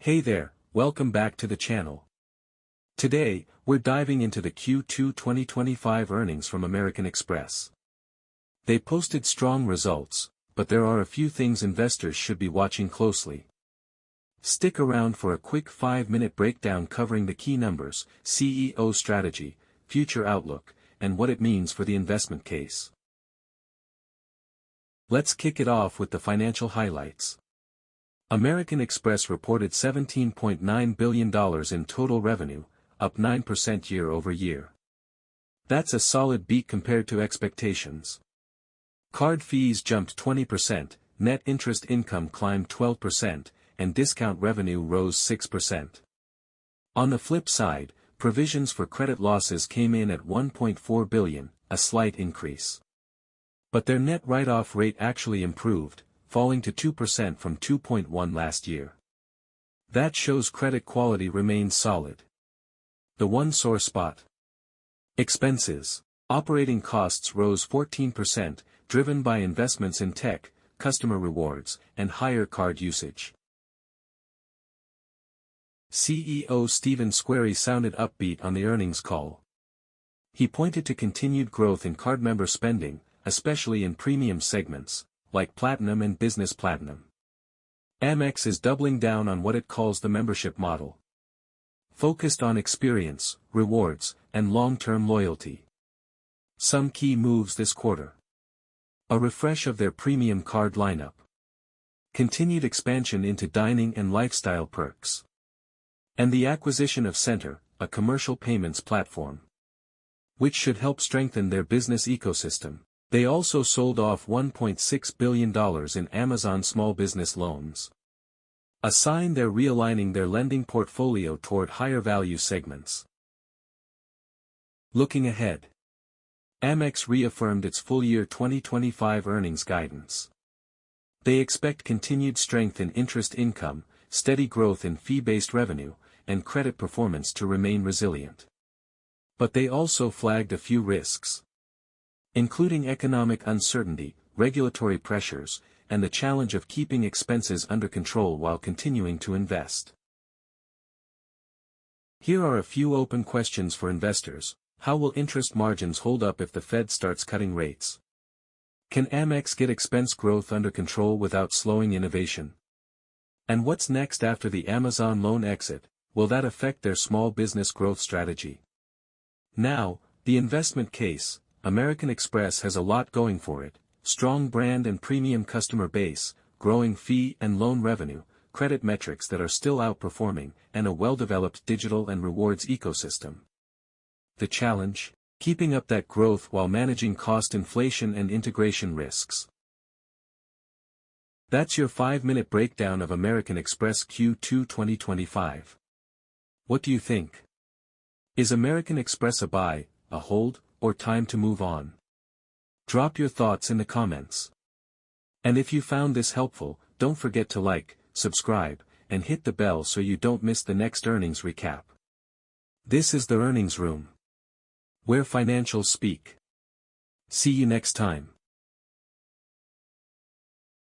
Hey there, welcome back to the channel. Today, we're diving into the Q2 2025 earnings from American Express. They posted strong results, but there are a few things investors should be watching closely. Stick around for a quick 5-minute breakdown covering the key numbers, CEO strategy, future outlook, and what it means for the investment case. Let's kick it off with the financial highlights. American Express reported $17.9 billion in total revenue, up 9% year-over-year. That's a solid beat compared to expectations. Card fees jumped 20%, net interest income climbed 12%, and discount revenue rose 6%. On the flip side, provisions for credit losses came in at $1.4 billion, a slight increase. But their net write-off rate actually improved, falling to 2% from 2.1% last year. That shows credit quality remains solid. The one sore spot: expenses. Operating costs rose 14%, driven by investments in tech, customer rewards, and higher card usage. CEO Stephen Squeri sounded upbeat on the earnings call. He pointed to continued growth in card member spending, especially in premium segments, like Platinum and Business Platinum. AmEx is doubling down on what it calls the membership model, focused on experience, rewards, and long-term loyalty. Some key moves this quarter: a refresh of their premium card lineup, continued expansion into dining and lifestyle perks, and the acquisition of Center, a commercial payments platform, which should help strengthen their business ecosystem. They also sold off $1.6 billion in Amazon small business loans, a sign they're realigning their lending portfolio toward higher value segments. Looking ahead, AmEx reaffirmed its full-year 2025 earnings guidance. They expect continued strength in interest income, steady growth in fee-based revenue, and credit performance to remain resilient. But they also flagged a few risks, including economic uncertainty, regulatory pressures, and the challenge of keeping expenses under control while continuing to invest. Here are a few open questions for investors. How will interest margins hold up if the Fed starts cutting rates? Can AmEx get expense growth under control without slowing innovation? And what's next after the Amazon loan exit? Will that affect their small business growth strategy? Now, the investment case. American Express has a lot going for it: strong brand and premium customer base, growing fee and loan revenue, credit metrics that are still outperforming, and a well-developed digital and rewards ecosystem. The challenge? Keeping up that growth while managing cost inflation and integration risks. That's your 5-minute breakdown of American Express Q2 2025. What do you think? Is American Express a buy, a hold, or time to move on? Drop your thoughts in the comments. And if you found this helpful, don't forget to like, subscribe, and hit the bell so you don't miss the next earnings recap. This is the Earnings Room, where financials speak. See you next time.